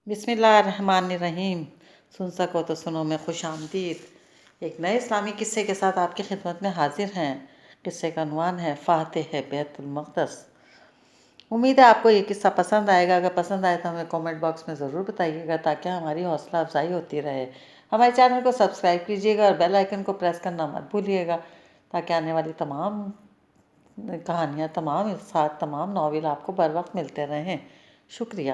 بسم اللہ الرحمن الرحیم۔ سن سکو تو سنو میں خوش آمدید۔ ایک نئے اسلامی قصے کے ساتھ آپ کی خدمت میں حاضر ہیں۔ قصے کا عنوان ہے فاتح بیت المقدس۔ امید ہے آپ کو یہ قصہ پسند آئے گا۔ اگر پسند آئے تو ہمیں کومنٹ باکس میں ضرور بتائیے گا تاکہ ہماری حوصلہ افزائی ہوتی رہے۔ ہمارے چینل کو سبسکرائب کیجیے گا اور بیل آئیکن کو پریس کرنا مت بھولیے گا تاکہ آنے والی تمام کہانیاں، تمام ناول آپ کو بر وقت ملتے رہیں۔ شکریہ۔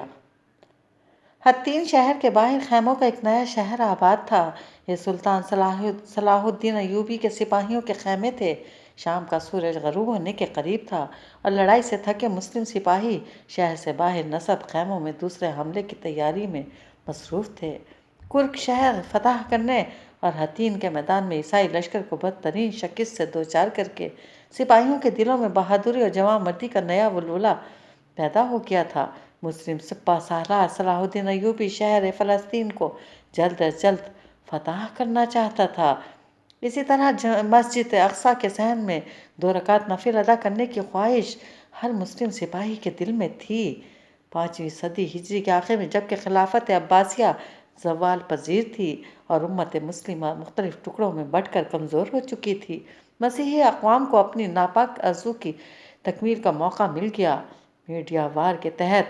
حطین شہر کے باہر خیموں کا ایک نیا شہر آباد تھا۔ یہ سلطان صلاح الدین ایوبی کے سپاہیوں کے خیمے تھے۔ شام کا سورج غروب ہونے کے قریب تھا اور لڑائی سے تھکے مسلم سپاہی شہر سے باہر نصب خیموں میں دوسرے حملے کی تیاری میں مصروف تھے۔ کرک شہر فتح کرنے اور حطین کے میدان میں عیسائی لشکر کو بدترین شکست سے دوچار کر کے سپاہیوں کے دلوں میں بہادری اور جواں مردی کا نیا ولولہ پیدا ہو گیا تھا۔ مسلم سپہ سالار صلاح الدین ایوبی شہر فلسطین کو جلد از جلد فتح کرنا چاہتا تھا۔ اسی طرح مسجد اقصیٰ کے صحن میں 2 رکعت نفل ادا کرنے کی خواہش ہر مسلم سپاہی کے دل میں تھی۔ 5ویں صدی ہجری کے آخر میں جبکہ خلافت عباسیہ زوال پذیر تھی اور امت مسلمہ مختلف ٹکڑوں میں بٹ کر کمزور ہو چکی تھی، مسیحی اقوام کو اپنی ناپاک آرزو کی تکمیل کا موقع مل گیا۔ میڈیا وار کے تحت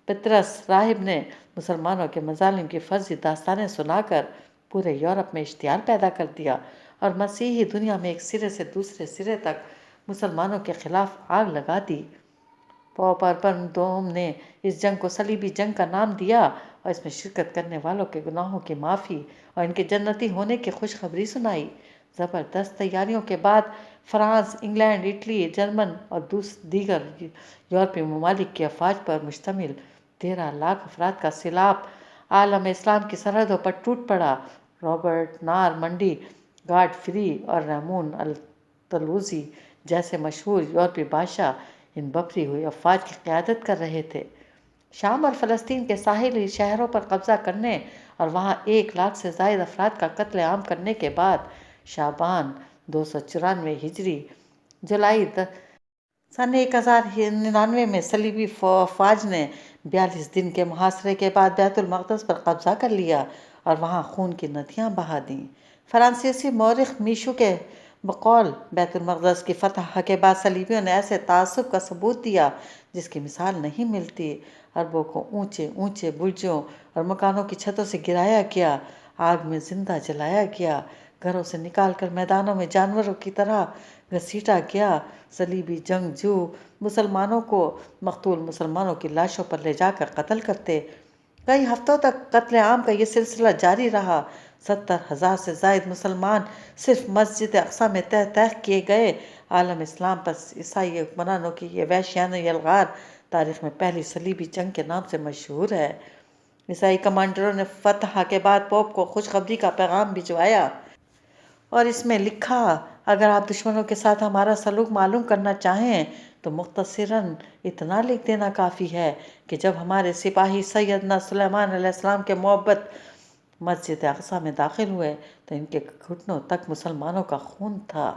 پطرس راہب نے مسلمانوں کے مظالم کی فرضی داستانیں سنا کر پورے یورپ میں اشتعال پیدا کر دیا اور مسیحی دنیا میں ایک سرے سے دوسرے سرے تک مسلمانوں کے خلاف آگ لگا دی۔ پوپ اربن دوم نے اس جنگ کو صلیبی جنگ کا نام دیا اور اس میں شرکت کرنے والوں کے گناہوں کی معافی اور ان کے جنتی ہونے کی خوشخبری سنائی۔ زبردست تیاریوں کے بعد فرانس، انگلینڈ، اٹلی، جرمن اور دیگر یورپی ممالک کی افواج پر مشتمل 13 لاکھ افراد کا سیلاب عالم اسلام کی سرحدوں پر ٹوٹ پڑا۔ رابرٹ نارمنڈی، گاڈفری اور ریمون التلوزی جیسے مشہور یورپی بادشاہ ان بھری ہوئی افواج کی قیادت کر رہے تھے۔ شام اور فلسطین کے ساحلی شہروں پر قبضہ کرنے اور وہاں 1 لاکھ سے زائد افراد کا قتل عام کرنے کے بعد شعبان 294 ہجری جولائی سن 1099 میں صلیبی افواج نے 42 دن کے محاصرے کے بعد بیت المقدس پر قبضہ کر لیا اور وہاں خون کی ندیاں بہا دیں۔ فرانسیسی مورخ میشو کے بقول بیت المقدس کی فتح کے بعد صلیبیوں نے ایسے تعصب کا ثبوت دیا جس کی مثال نہیں ملتی۔ عربوں کو اونچے اونچے برجوں اور مکانوں کی چھتوں سے گرایا گیا، آگ میں زندہ جلایا گیا، گھروں سے نکال کر میدانوں میں جانوروں کی طرح گھسیٹا گیا۔ صلیبی جنگجو مسلمانوں کو مقتول مسلمانوں کی لاشوں پر لے جا کر قتل کرتے۔ کئی ہفتوں تک قتل عام کا یہ سلسلہ جاری رہا۔ 70,000 سے زائد مسلمان صرف مسجد اقصیٰ میں تہ تہ کیے گئے۔ عالم اسلام پر عیسائی حکمرانوں کی یہ وحشیانہ یلغار تاریخ میں پہلی صلیبی جنگ کے نام سے مشہور ہے۔ عیسائی کمانڈروں نے فتح کے بعد پوپ کو خوشخبری کا پیغام بھجوایا اور اس میں لکھا، اگر آپ دشمنوں کے ساتھ ہمارا سلوک معلوم کرنا چاہیں تو مختصراً اتنا لکھ دینا کافی ہے کہ جب ہمارے سپاہی سیدنا سلیمان علیہ السلام کے موبد مسجد اقصیٰ میں داخل ہوئے تو ان کے گھٹنوں تک مسلمانوں کا خون تھا۔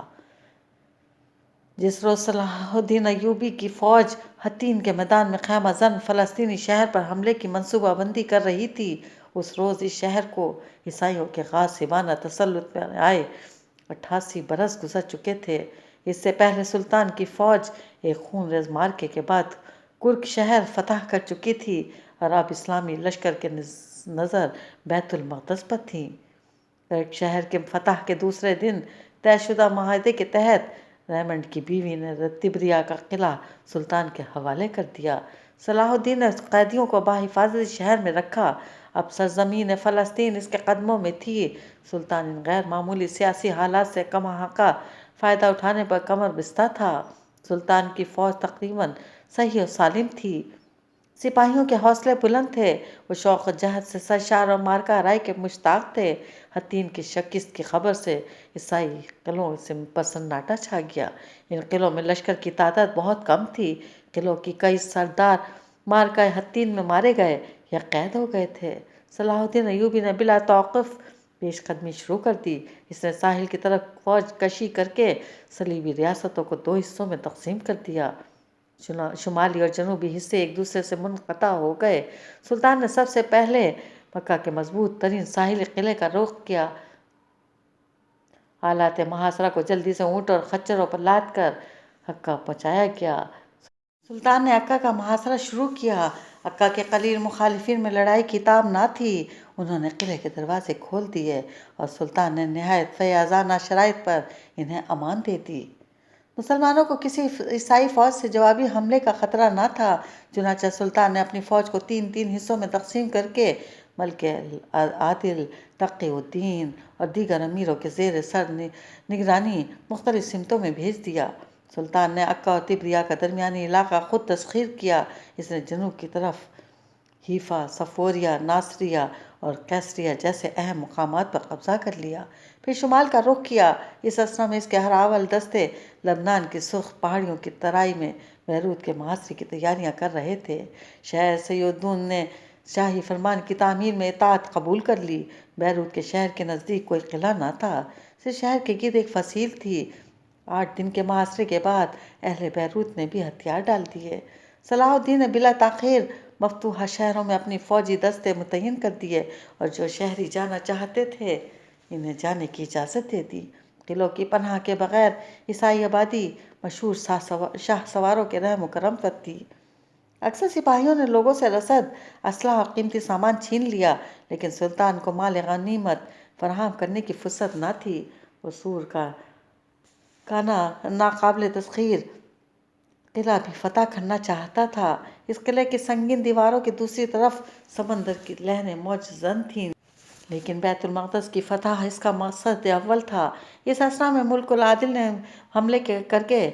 جس روز صلاح الدین ایوبی کی فوج حطین کے میدان میں خیمہ زن فلسطینی شہر پر حملے کی منصوبہ بندی کر رہی تھی، اس روز اس شہر کو عیسائیوں کے غاصبانہ تسلط میں آئے 88 برس گزر چکے تھے۔ اس سے پہلے سلطان کی فوج ایک خونریز معرکے کے بعد کرک شہر فتح کر چکی تھی اور اب اسلامی لشکر کے نظر بیت المقدس پر تھی۔ کرک شہر کے فتح کے دوسرے دن طے شدہ معاہدے کے تحت ریمنڈ کی بیوی نے تبریہ کا قلعہ سلطان کے حوالے کر دیا۔ صلاح الدین نے قیدیوں کو بحفاظت شہر میں رکھا۔ اب سرزمین فلسطین اس کے قدموں میں تھی۔ سلطان ان غیر معمولی سیاسی حالات سے کم حقہ فائدہ اٹھانے پر کمر بستہ تھا۔ سلطان کی فوج تقریباً صحیح و سالم تھی، سپاہیوں کے حوصلے بلند تھے، وہ شوق و جہد سے سرشار اور مارکہ آرائی کے مشتاق تھے۔ حطین کی شکست کی خبر سے عیسائی قلعوں پر سناٹا چھا گیا۔ ان قلعوں میں لشکر کی تعداد بہت کم تھی۔ قلعوں کی کئی سردار مارکہ حطین میں مارے گئے یا قید ہو گئے تھے۔ صلاح الدین ایوبی نے بلا توقف پیش قدمی شروع کر دی۔ اس نے ساحل کی طرف فوج کشی کر کے صلیبی ریاستوں کو 2 حصوں میں تقسیم کر دیا۔ شمالی اور جنوبی حصے ایک دوسرے سے منقطع ہو گئے۔ سلطان نے سب سے پہلے مکہ کے مضبوط ترین ساحلی قلعے کا رخ کیا۔ آلات محاصرہ کو جلدی سے اونٹ اور خچروں پر لاد کر عکا پہنچایا گیا۔ سلطان نے عکا کا محاصرہ شروع کیا۔ عکا کے قلیل مخالفین میں لڑائی کی تاب نہ تھی۔ انہوں نے قلعے کے دروازے کھول دیے اور سلطان نے نہایت فیاضانہ شرائط پر انہیں امان دے دی۔ مسلمانوں کو کسی عیسائی فوج سے جوابی حملے کا خطرہ نہ تھا، چنانچہ سلطان نے اپنی فوج کو تین حصوں میں تقسیم کر کے ملک عادل، تقی الدین اور دیگر امیروں کے زیر سر نگرانی مختلف سمتوں میں بھیج دیا۔ سلطان نے عکا اور تبریہ کا درمیانی علاقہ خود تسخیر کیا۔ اس نے جنوب کی طرف حیفا، صفوریہ، ناصریہ اور قیصریہ جیسے اہم مقامات پر قبضہ کر لیا، پھر شمال کا رخ کیا۔ اس اثنا میں اس کے ہراول دستے لبنان کی سرخ پہاڑیوں کی ترائی میں بیروت کے محاصرے کی تیاریاں کر رہے تھے۔ شہر سیدون نے شاہی فرمان کی تعمیل میں اطاعت قبول کر لی۔ بیروت کے شہر کے نزدیک کوئی قلعہ نہ تھا، صرف شہر کے گرد ایک فصیل تھی۔ 8 دن کے محاصرے کے بعد اہل بیروت نے بھی ہتھیار ڈال دیے۔ صلاح الدین نے بلا تاخیر مفتوحہ شہروں میں اپنی فوجی دستے متعین کر دیے اور جو شہری جانا چاہتے تھے انہیں جانے کی اجازت دے دی۔ قلعوں کی پناہ کے بغیر عیسائی آبادی مشہور شاہ سواروں کے رحم و کرم پر تھی۔ اکثر سپاہیوں نے لوگوں سے رسد، اسلحہ اور قیمتی سامان چھین لیا، لیکن سلطان کو مال غنیمت فراہم کرنے کی فرصت نہ تھی۔ وہ سور کا ناقابل تسخیر قلعہ بھی فتح کرنا چاہتا تھا۔ اس قلعے کی سنگین دیواروں کی دوسری طرف سمندر کی لہریں موج زن تھیں، لیکن بیت المقدس کی فتح اس کا مقصد اول تھا۔ اس اثنا میں ملک العادل نے حملے کر کے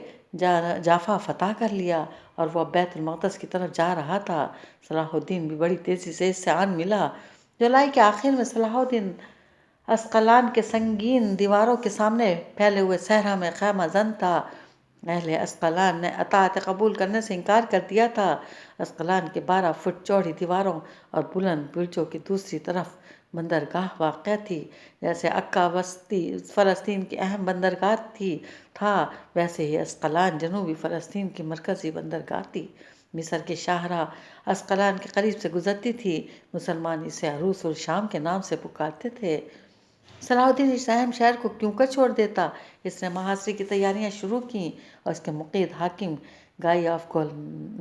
جافا فتح کر لیا اور وہ اب بیت المقدس کی طرف جا رہا تھا۔ صلاح الدین بھی بڑی تیزی سے اس سے آن ملا۔ جولائی کے آخر میں صلاح الدین اسقلان کے سنگین دیواروں کے سامنے پھیلے ہوئے صحرا میں خیمہ زن تھا۔ اہل اسقلان نے اطاعت قبول کرنے سے انکار کر دیا تھا۔ اسقلان کے 12 فٹ چوڑی دیواروں اور بلند برجوں کی دوسری طرف بندرگاہ واقع تھی۔ جیسے عکا وسطی فلسطین کی اہم بندرگاہ تھا، ویسے ہی اسقلان جنوبی فلسطین کی مرکزی بندرگاہ تھی۔ مصر کی شاہراہ اسقلان کے قریب سے گزرتی تھی۔ مسلمان اسے عروس الشام کے نام سے پکارتے تھے۔ صلاح الدین اس اہم شہر کو کیوں کر چھوڑ دیتا؟ اس نے محاصرے کی تیاریاں شروع کیں اور اس کے مقید حاکم گائی آف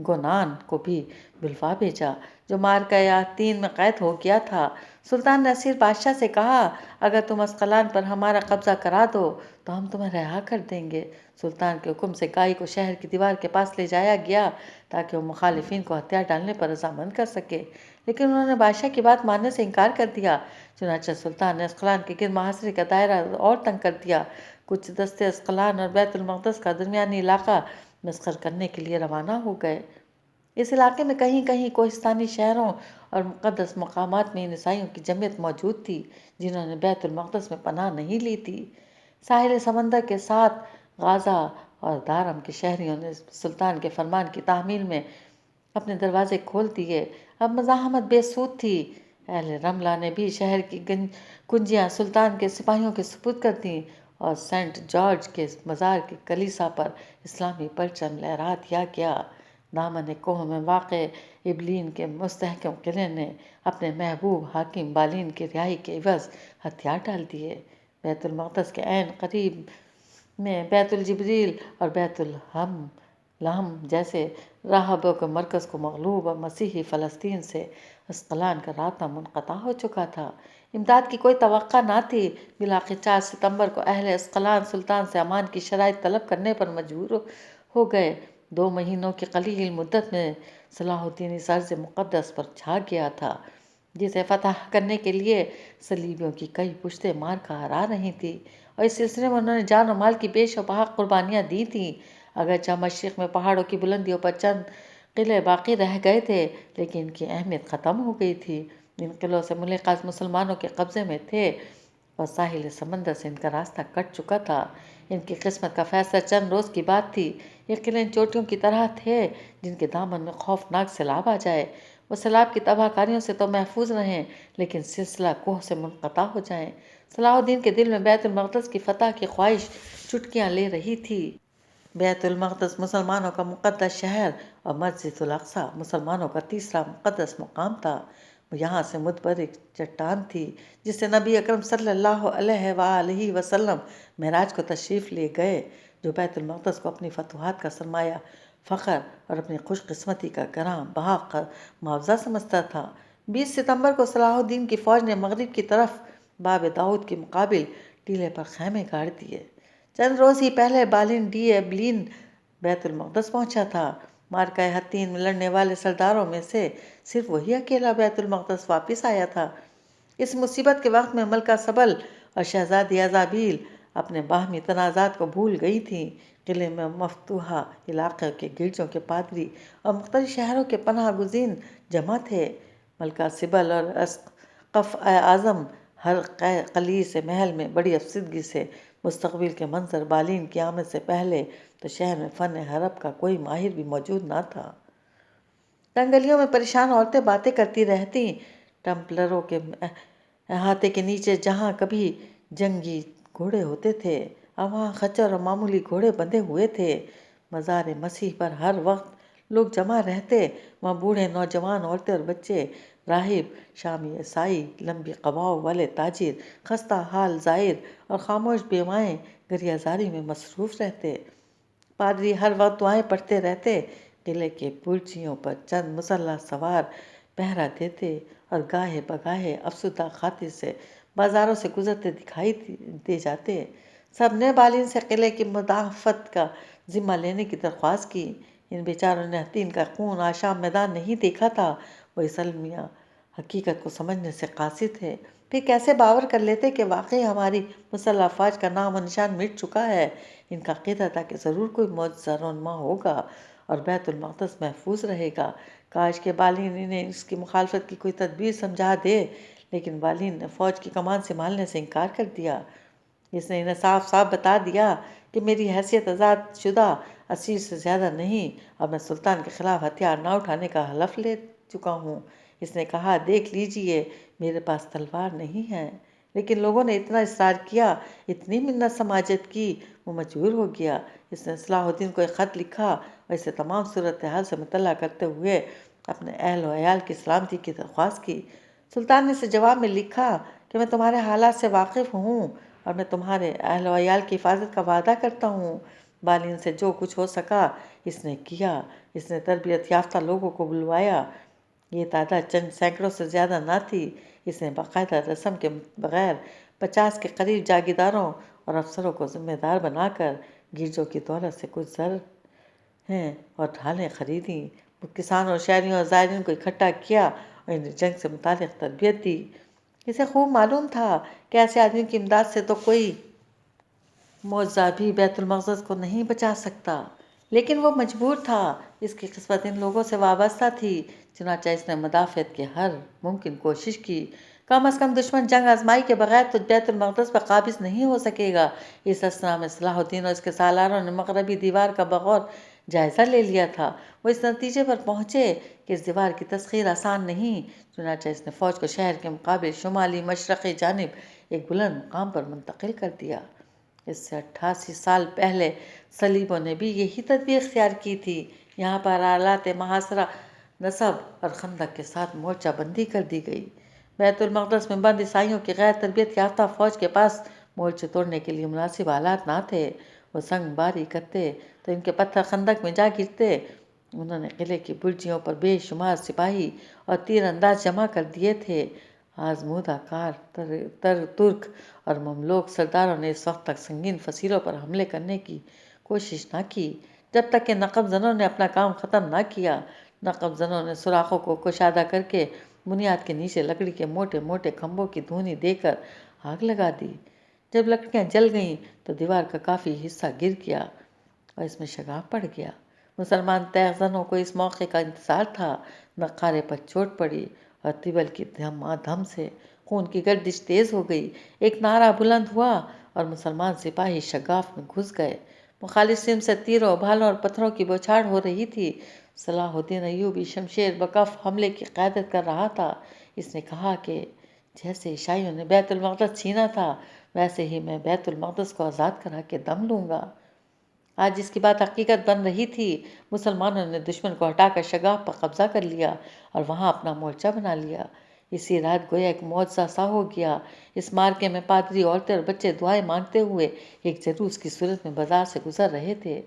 گونان کو بھی بلوا بھیجا، جو مارکہ یاتین میں قید ہو گیا تھا۔ سلطان نے اسیر بادشاہ سے کہا، اگر تم اسقلان پر ہمارا قبضہ کرا دو تو ہم تمہیں رہا کر دیں گے۔ سلطان کے حکم سے گائی کو شہر کی دیوار کے پاس لے جایا گیا تاکہ وہ مخالفین کو ہتھیار ڈالنے پر رضامند کر سکے، لیکن انہوں نے بادشاہ کی بات ماننے سے انکار کر دیا۔ چنانچہ سلطان نے اسقلان کے گرد محاصرے کا دائرہ اور تنگ کر دیا۔ کچھ دستے اسقلان اور بیت المقدس کا درمیانی علاقہ مسخر کرنے کے لیے روانہ ہو گئے۔ اس علاقے میں کہیں کہیں کوہستانی شہروں اور مقدس مقامات میں ان عیسائیوں کی جمعیت موجود تھی جنہوں نے بیت المقدس میں پناہ نہیں لی تھی۔ ساحل سمندر کے ساتھ غازہ اور دارم کے شہریوں نے سلطان کے فرمان کی تعمیل میں اپنے دروازے کھول دیے۔ اب مزاحمت بے سود تھی۔ اہل رملہ نے بھی شہر کی کنجیاں سلطان کے سپاہیوں کے سپرد کر دیں اور سینٹ جارج کے مزار کی کلیسا پر اسلامی پرچم لہرا دیا گیا۔ دامن کوہ میں واقع ابلین کے مستحکم قلعے نے اپنے محبوب حاکم بالین کی رہائی کے عوض ہتھیار ڈال دیے۔ بیت المقدس کے عین قریب میں بیت الجبریل اور بیت لحم جیسے راہبوں کے مرکز کو مغلوب اور مسیحی فلسطین سے اسقلان کا رابطہ منقطع ہو چکا تھا۔ امداد کی کوئی توقع نہ تھی۔ بالآخر 4 ستمبر کو اہل اسقلان سلطان سے امان کی شرائط طلب کرنے پر مجبور ہو گئے۔ 2 مہینوں کی قلیل مدت میں صلاح الدین اس ارض مقدس پر چھا گیا تھا جسے فتح کرنے کے لیے صلیبیوں کی کئی پشتیں مار کر ہرا رہی تھیں، اور اس سلسلے میں انہوں نے جان و مال کی بیش و بہا قربانیاں دی تھیں۔ اگرچہ مشرق میں پہاڑوں کی بلندیوں پر چند قلعے باقی رہ گئے تھے، لیکن ان کی اہمیت ختم ہو گئی تھی۔ ان قلعوں سے ملحقہ مسلمانوں کے قبضے میں تھے اور ساحل سمندر سے ان کا راستہ کٹ چکا تھا۔ ان کی قسمت کا فیصلہ چند روز کی بات تھی۔ یہ قلعے ان چوٹیوں کی طرح تھے جن کے دامن میں خوفناک سیلاب آ جائے۔ وہ سیلاب کی تباہ کاریوں سے تو محفوظ رہیں لیکن سلسلہ کوہ سے منقطع ہو جائیں۔ صلاح الدین کے دل میں بیت المقدس کی فتح کی خواہش چٹکیاں لے رہی تھی۔ بیت المقدس مسلمانوں کا مقدس شہر اور مسجد الاقصی مسلمانوں کا تیسرا مقدس مقام تھا۔ یہاں سے متبرک چٹان تھی جس سے نبی اکرم صلی اللہ علیہ وآلہ وسلم معراج کو تشریف لے گئے، جو بیت المقدس کو اپنی فتوحات کا سرمایہ، فخر اور اپنی خوش قسمتی کا گراں بہا معاوضہ سمجھتا تھا۔ 20 ستمبر کو صلاح الدین کی فوج نے مغرب کی طرف باب داؤد کے مقابل ٹیلے پر خیمے گاڑ دیے۔ چند روز ہی پہلے بالن ڈی ایبلین بیت المقدس پہنچا تھا۔ مارکہ حطین میں لڑنے والے سرداروں میں سے صرف وہی اکیلا بیت المقدس واپس آیا تھا۔ اس مصیبت کے وقت میں ملکہ سبل اور شہزادی ایزابیل اپنے باہمی تنازعات کو بھول گئی تھیں۔ قلعے میں مفتوحہ علاقے کے گرجوں کے پادری اور مختلف شہروں کے پناہ گزین جمع تھے۔ ملکہ سبل اور اسقف اعظم ہر قلیع سے محل میں بڑی افسردگی سے مستقبل کے منظر بالین کی آمد سے پہلے تو شہر میں فن حرب کا کوئی ماہر بھی موجود نہ تھا۔ تنگ گلیوں میں پریشان عورتیں باتیں کرتی رہتیں۔ ٹمپلروں کے احاطے کے نیچے جہاں کبھی جنگی گھوڑے ہوتے تھے، اب وہاں خچر اور معمولی گھوڑے بندھے ہوئے تھے۔ مزار مسیح پر ہر وقت لوگ جمع رہتے، وہاں بوڑھے، نوجوان، عورتیں اور بچے، راہب، شامی عیسائی، لمبی قباؤں والے تاجر، خستہ حال زائر اور خاموش بیوائیں گریہ زاری میں مصروف رہتے۔ پادری ہر وقت دعائیں پڑھتے رہتے۔ قلعے کے برجیوں پر چند مسلح سوار پہرا دیتے اور گاہے بگاہے افسردہ خاطر سے بازاروں سے گزرتے دکھائی دے جاتے۔ سب نے بالین سے قلعے کی مدافعت کا ذمہ لینے کی درخواست کی۔ ان بیچاروں نے حطین کا خون آشام میدان نہیں دیکھا تھا، وہ اس المیہ حقیقت کو سمجھنے سے قاصر تھے۔ پھر کیسے باور کر لیتے کہ واقعی ہماری مسلح افواج کا نام و نشان مٹ چکا ہے؟ ان کا عقیدہ تھا کہ ضرور کوئی معجزہ رونما ہوگا اور بیت المقدس محفوظ رہے گا۔ کاش کہ بالین انہیں اس کی مخالفت کی کوئی تدبیر سمجھا دے، لیکن بالین نے فوج کی کمان سنبھالنے سے انکار کر دیا۔ اس نے انہیں صاف صاف بتا دیا کہ میری حیثیت آزاد شدہ اسیر سے زیادہ نہیں اور میں سلطان کے خلاف ہتھیار نہ اٹھانے کا حلف لے چکا ہوں۔ اس نے کہا، دیکھ لیجئے، میرے پاس تلوار نہیں ہے۔ لیکن لوگوں نے اتنا اصرار کیا، اتنی منت سماجت کی، وہ مجبور ہو گیا۔ اس نے صلاح الدین کو ایک خط لکھا اور اسے تمام صورتحال سے مطلع کرتے ہوئے اپنے اہل و عیال کی سلامتی کی درخواست کی۔ سلطان نے اسے جواب میں لکھا کہ میں تمہارے حالات سے واقف ہوں اور میں تمہارے اہل و عیال کی حفاظت کا وعدہ کرتا ہوں۔ بالین سے جو کچھ ہو سکا اس نے کیا۔ اس نے تربیت یافتہ لوگوں کو بلوایا۔ یہ تعداد چند سینکڑوں سے زیادہ نہ تھی۔ اس نے باقاعدہ رسم کے بغیر 50 کے قریب جاگیرداروں اور افسروں کو ذمہ دار بنا کر گرجوں کی دولت سے کچھ زر اور ڈھالیں خریدیں۔ کسانوں اور شہریوں اور زائرین کو اکٹھا کیا اور انہیں جنگ سے متعلق تربیت دی۔ اسے خوب معلوم تھا کہ ایسے آدمی کی امداد سے تو کوئی معجزہ بھی بیت المقدس کو نہیں بچا سکتا، لیکن وہ مجبور تھا۔ اس کی قسمت ان لوگوں سے وابستہ تھی۔ چنانچہ اس نے مدافعت کی ہر ممکن کوشش کی۔ کم از کم دشمن جنگ آزمائی کے بغیر تو بیت المقدس پر قابض نہیں ہو سکے گا۔ اس اثنا میں صلاح الدین اور اس کے سالاروں نے مغربی دیوار کا بغور جائزہ لے لیا تھا۔ وہ اس نتیجے پر پہنچے کہ اس دیوار کی تسخیر آسان نہیں۔ چنانچہ اس نے فوج کو شہر کے مقابل شمالی مشرقی جانب ایک بلند مقام پر منتقل کر دیا۔ اس سے 88 سال پہلے صلیبوں نے بھی یہی تدبیر اختیار کی تھی۔ یہاں پر آلات محاصرہ نصب اور خندق کے ساتھ مورچہ بندی کر دی گئی۔ بیت المقدس میں بند عیسائیوں کی غیر تربیت یافتہ فوج کے پاس مورچے توڑنے کے لیے مناسب آلات نہ تھے۔ وہ سنگ باری کرتے تو ان کے پتھر خندق میں جا گرتے۔ انہوں نے قلعے کی برجیوں پر بے شمار سپاہی اور تیر انداز جمع کر دیے تھے۔ آزمودہ کار ترک اور مملوک سرداروں نے اس وقت تک سنگین فصیلوں پر حملے کرنے کی کوشش نہ کی جب تک کہ نقب زنوں نے اپنا کام ختم نہ کیا۔ نقب زنوں نے سوراخوں کو کشادہ کر کے بنیاد کے نیچے لکڑی کے موٹے موٹے کھمبوں کی دھونی دے کر آگ لگا دی۔ جب لکڑیاں جل گئیں تو دیوار کا کافی حصہ گر گیا اور اس میں شگاف پڑ گیا۔ مسلمان تیغ زنوں کو اس موقع کا انتظار تھا۔ نقارے پر چوٹ پڑی اور طبل کی دھم سے خون کی گردش تیز ہو گئی۔ ایک نعرہ بلند ہوا اور مسلمان سپاہی شگاف میں گھس گئے۔ مخالف سمت سے تیروں، بھالوں اور پتھروں کی بوچھاڑ ہو رہی تھی۔ صلاح الدین ایوبی شمشیر بکف حملے کی قیادت کر رہا تھا۔ اس نے کہا کہ جیسے عیسائیوں نے بیت المقدس چھینا تھا، ویسے ہی میں بیت المقدس کو آزاد کرا کے دم لوں گا۔ آج جس کی بات حقیقت بن رہی تھی، مسلمانوں نے دشمن کو ہٹا کر شگاف پر قبضہ کر لیا اور وہاں اپنا مورچہ بنا لیا۔ اسی رات گویا ایک معجزہ سا ہو گیا۔ اس مارکے میں پادری، عورتیں اور بچے دعائیں مانگتے ہوئے ایک جلوس کی صورت میں بازار سے گزر رہے تھے۔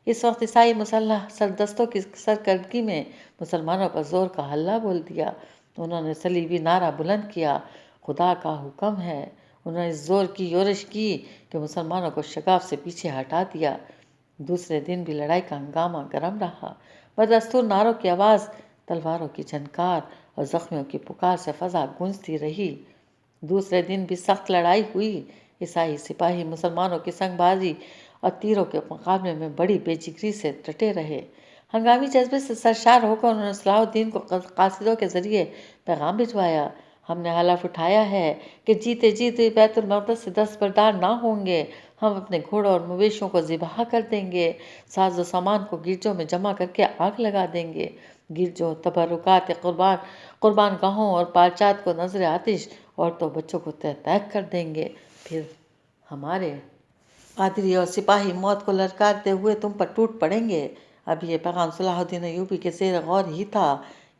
اس وقت عیسائی مسلح سردستوں کی سرکردگی میں مسلمانوں پر زور کا حلہ بول دیا۔ انہوں نے صلیبی نعرہ بلند کیا، خدا کا حکم ہے۔ انہوں نے اس زور کی یورش کی کہ مسلمانوں کو شگاف سے پیچھے ہٹا دیا۔ دوسرے دن بھی لڑائی کا ہنگامہ گرم رہا۔ بدستور نعروں کی آواز، تلواروں کی جھنکار اور زخمیوں کی پکار سے فضا گونجتی رہی۔ دوسرے دن بھی سخت لڑائی ہوئی۔ عیسائی سپاہی مسلمانوں کی سنگ بازی اور تیروں کے مقابلے میں بڑی بے جگری سے ڈٹے رہے۔ ہنگامی جذبے سے سرشار ہو کر انہوں نے صلاح الدین کو قاصدوں کے ذریعے پیغام بھجوایا، ہم نے حلف اٹھایا ہے کہ جیتے جیتے بیت المقدس سے دستبردار نہ ہوں گے۔ ہم اپنے گھوڑوں اور مویشیوں کو ذبح کر دیں گے، ساز و سامان کو گرجوں میں جمع کر کے آگ لگا دیں گے، گرجوں، تبرکات قربان گاہوں اور پارچات کو نظر آتش، عورتوں بچوں کو تہ تیک کر دیں گے۔ پھر ہمارے پادری اور سپاہی موت کو للکارتے ہوئے تم پر ٹوٹ پڑیں گے۔ اب یہ پیغام صلاح الدین ایوبی کے زیر غور ہی تھا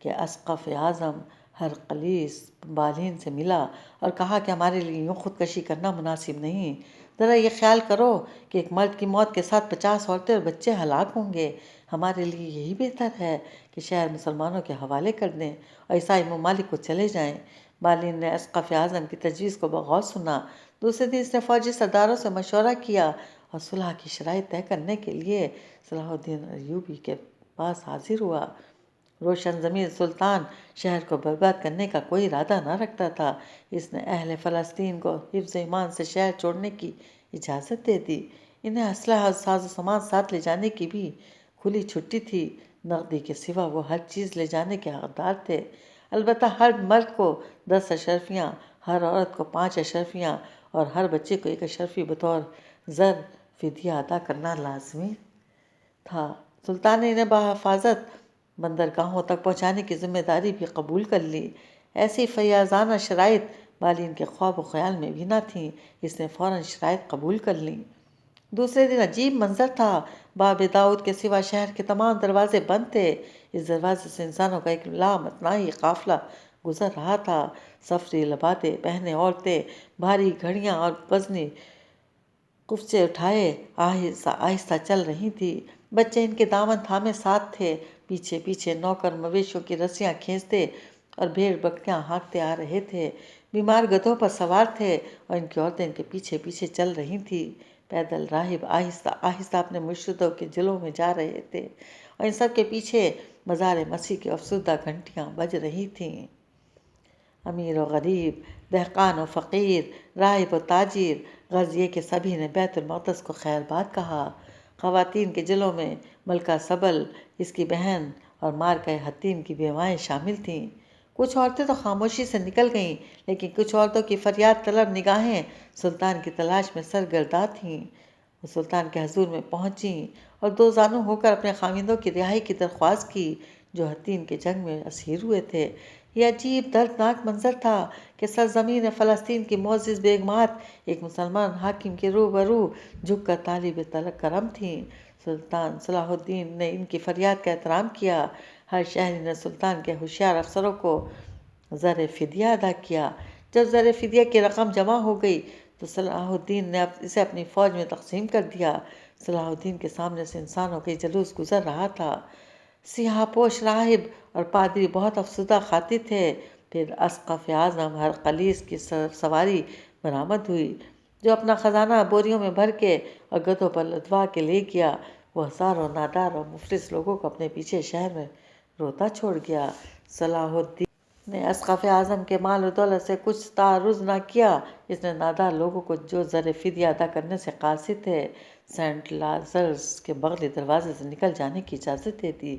کہ اسقف اعظم ہرقلیس بالین سے ملا اور کہا کہ ہمارے لیے یوں خودکشی کرنا مناسب نہیں۔ ذرا یہ خیال کرو کہ ایک مرد کی موت کے ساتھ 50 عورتیں اور بچے ہلاک ہوں گے۔ ہمارے لیے یہی بہتر ہے کہ شہر مسلمانوں کے حوالے کر دیں اور عیسائی ممالک کو چلے جائیں۔ بالین نے اسقف اعظم کی تجویز کو بغور سنا۔ دوسرے دن اس نے فوجی سرداروں سے مشورہ کیا اور صلح کی شرائط طے کرنے کے لیے صلاح الدین ایوبی کے پاس حاضر ہوا۔ روشن ضمیر سلطان شہر کو برباد کرنے کا کوئی ارادہ نہ رکھتا تھا۔ اس نے اہل فلسطین کو حفظ ایمان سے شہر چھوڑنے کی اجازت دے دی۔ انہیں اسلحہ اور ساز و سامان ساتھ لے جانے کی بھی کھلی چھٹی تھی۔ نقدی کے سوا وہ ہر چیز لے جانے کے حقدار تھے، البتہ ہر مرد کو 10 اشرفیاں، ہر عورت کو 5 اشرفیاں اور ہر بچے کو 1 اشرفی بطور زر فدیہ ادا کرنا لازمی تھا۔ سلطان نے انہیں بحفاظت بندرگاہوں تک پہنچانے کی ذمہ داری بھی قبول کر لی۔ ایسی فیاضانہ شرائط بالین کے خواب و خیال میں بھی نہ تھیں۔ اس نے فوراً شرائط قبول کر لیں۔ دوسرے دن عجیب منظر تھا۔ باب داؤد کے سوا شہر کے تمام دروازے بند تھے۔ اس دروازے سے انسانوں کا ایک لامتناہی قافلہ گزر رہا تھا۔ سفری لبادے پہنے عورتیں بھاری گھڑیاں اور وزنی کفچے اٹھائے آہستہ آہستہ چل رہی تھیں۔ بچے ان کے دامن تھامے ساتھ تھے۔ پیچھے پیچھے نوکر مویشیوں کی رسیاں کھینچتے اور بھیڑ بکریاں ہانکتے آ رہے تھے۔ بیمار گدھوں پر سوار تھے اور ان کی عورتیں ان کے پیچھے پیچھے چل رہی تھیں۔ پیدل راہب آہستہ آہستہ اپنے مرشدوں کے جلوں میں جا رہے تھے اور ان سب کے پیچھے مزار مسیح کی افسردہ گھنٹیاں بج رہی تھیں۔ امیر و غریب، دہقان و فقیر، راہب و تاجر، غرض یہ کہ سبھی نے بیت المقدس کو خیر باد کہا۔ خواتین کے جلوں میں ملکہ سبل، اس کی بہن اور مارکہ حطین کی بیوائیں شامل تھیں۔ کچھ عورتیں تو خاموشی سے نکل گئیں، لیکن کچھ عورتوں کی فریاد طلب نگاہیں سلطان کی تلاش میں سرگرداں تھیں۔ وہ سلطان کے حضور میں پہنچیں اور دو زانو ہو کر اپنے خاوندوں کی رہائی کی درخواست کی جو حطین کے جنگ میں اسیر ہوئے تھے۔ یہ عجیب دردناک منظر تھا کہ سرزمین فلسطین کی معزز بیگمات ایک مسلمان حاکم کے روبرو جھک کر طالب کرم تھیں۔ سلطان صلاح الدین نے ان کی فریاد کا احترام کیا۔ ہر شہری نے سلطان کے ہوشیار افسروں کو زر فدیہ ادا کیا۔ جب زر فدیہ کی رقم جمع ہو گئی تو صلاح الدین نے اسے اپنی فوج میں تقسیم کر دیا۔ صلاح الدین کے سامنے سے انسانوں کا جلوس گزر رہا تھا۔ سیاہ پوش راہب اور پادری بہت افسردہ خاطر تھے۔ پھر اسقف اعظم ہرقلیس کی سواری برآمد ہوئی جو اپنا خزانہ بوریوں میں بھر کے اور گدھوں پر لدوا کے لے گیا۔ وہ ہزاروں نادار اور مفلس لوگوں کو اپنے پیچھے شہر میں روتا چھوڑ گیا۔ صلاح الدین نے اسقف اعظم کے مال و دولت سے کچھ تعرض نہ کیا۔ اس نے نادار لوگوں کو جو زر فدیہ ادا کرنے سے قاصر تھے سینٹ لازرس کے بغلی دروازے سے نکل جانے کی اجازت دے دی۔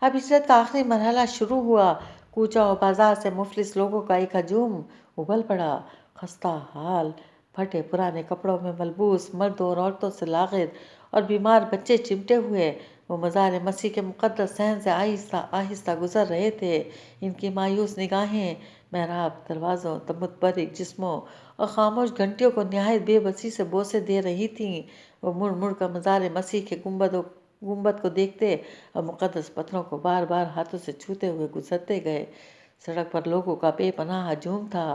اب ہجرت کا آخری مرحلہ شروع ہوا۔ کوچہ و بازار سے مفلس لوگوں کا ایک ہجوم ابل پڑا۔ خستہ حال، پھٹے پرانے کپڑوں میں ملبوس، مردوں اور عورتوں سے لاغر اور بیمار بچے چمٹے ہوئے وہ مزار مسیح کے مقدس صحن سے آہستہ آہستہ گزر رہے تھے۔ ان کی مایوس نگاہیں محراب، دروازوں، متبرک جسموں اور خاموش گھنٹیوں کو نہایت بے بسی سے بوسے دے رہی تھیں۔ وہ مڑ مڑ کر مزار مسیح کے گنبد کو دیکھتے اور مقدس پتھروں کو بار بار ہاتھوں سے چھوتے ہوئے گزرتے گئے۔ سڑک پر لوگوں کا بے پناہ ہجوم تھا۔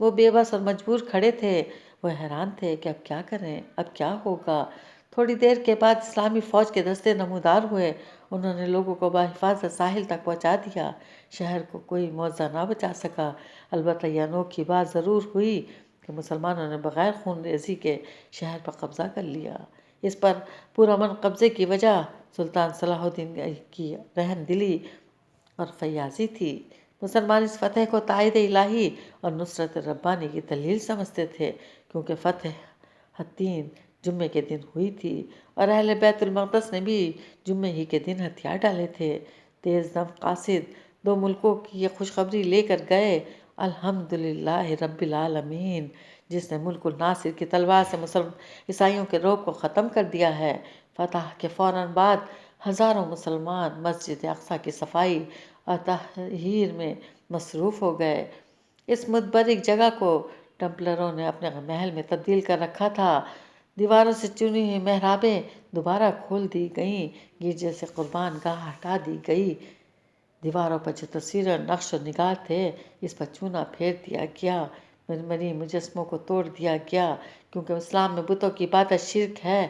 وہ بے بس اور مجبور کھڑے تھے۔ وہ حیران تھے کہ اب کیا کریں، اب کیا ہوگا۔ تھوڑی دیر کے بعد اسلامی فوج کے دستے نمودار ہوئے۔ انہوں نے لوگوں کو بحفاظت ساحل تک پہنچا دیا۔ شہر کو کوئی معجزہ نہ بچا سکا، البتہ یہ انوکھی بات ضرور ہوئی کہ مسلمانوں نے بغیر خون ریزی کے شہر پر قبضہ کر لیا۔ اس پر پرامن قبضے کی وجہ سلطان صلاح الدین کی رحم دلی اور فیاضی تھی۔ مسلمان اس فتح کو تائید الہی اور نصرت ربانی کی دلیل سمجھتے تھے، کیونکہ فتح حتین جمعے کے دن ہوئی تھی اور اہل بیت المقدس نے بھی جمعے ہی کے دن ہتھیار ڈالے تھے۔ تیز دم قاصد 2 ملکوں کی یہ خوشخبری لے کر گئے۔ الحمدللہ رب العالمین، جس نے ملک الناصر کی تلوار سے عیسائیوں کے رعب کو ختم کر دیا ہے۔ فتح کے فوراً بعد ہزاروں مسلمان مسجد اقصیٰ کی صفائی اور تطہیر میں مصروف ہو گئے۔ اس متبرک جگہ کو ٹمپلروں نے اپنے محل میں تبدیل کر رکھا تھا۔ دیواروں سے چنی ہوئی محرابیں دوبارہ کھول دی گئیں، گرجے سے قربان گاہ ہٹا دی گئی۔ دیواروں پر جو تصویریں نقش و نگار تھے، اس پر چونا پھیر دیا گیا۔ مرمری مجسموں کو توڑ دیا گیا، کیونکہ اسلام میں بتوں کی عبادت شرک ہے۔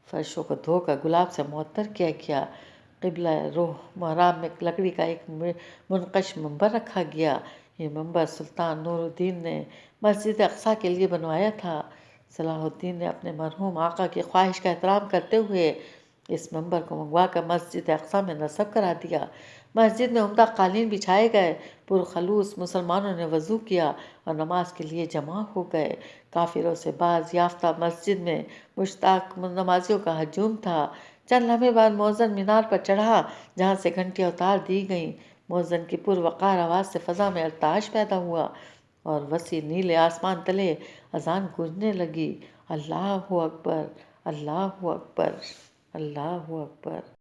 فرشوں کو دھو کر گلاب سے معطر کیا گیا۔ قبلہ روح محراب میں لکڑی کا ایک منقش منبر رکھا گیا۔ یہ منبر سلطان نور الدین نے مسجد اقصیٰ کے لیے بنوایا تھا۔ صلاح الدین نے اپنے مرحوم آقا کی خواہش کا احترام کرتے ہوئے اس منبر کو منگوا کر مسجد اقصیٰ میں نصب کرا دیا۔ مسجد میں عمدہ قالین بچھائے گئے۔ پرخلوص مسلمانوں نے وضو کیا اور نماز کے لیے جمع ہو گئے۔ کافروں سے باز یافتہ مسجد میں مشتاق نمازیوں کا ہجوم تھا۔ چند لمحے بعد مؤذن مینار پر چڑھا، جہاں سے گھنٹیاں اتار دی گئیں۔ مؤذن کی پروقار آواز سے فضا میں ارتعاش پیدا ہوا اور وسیع نیلے آسمان تلے اذان گونجنے لگی۔ اللہ اکبر، اللہ اکبر، اللہ اکبر۔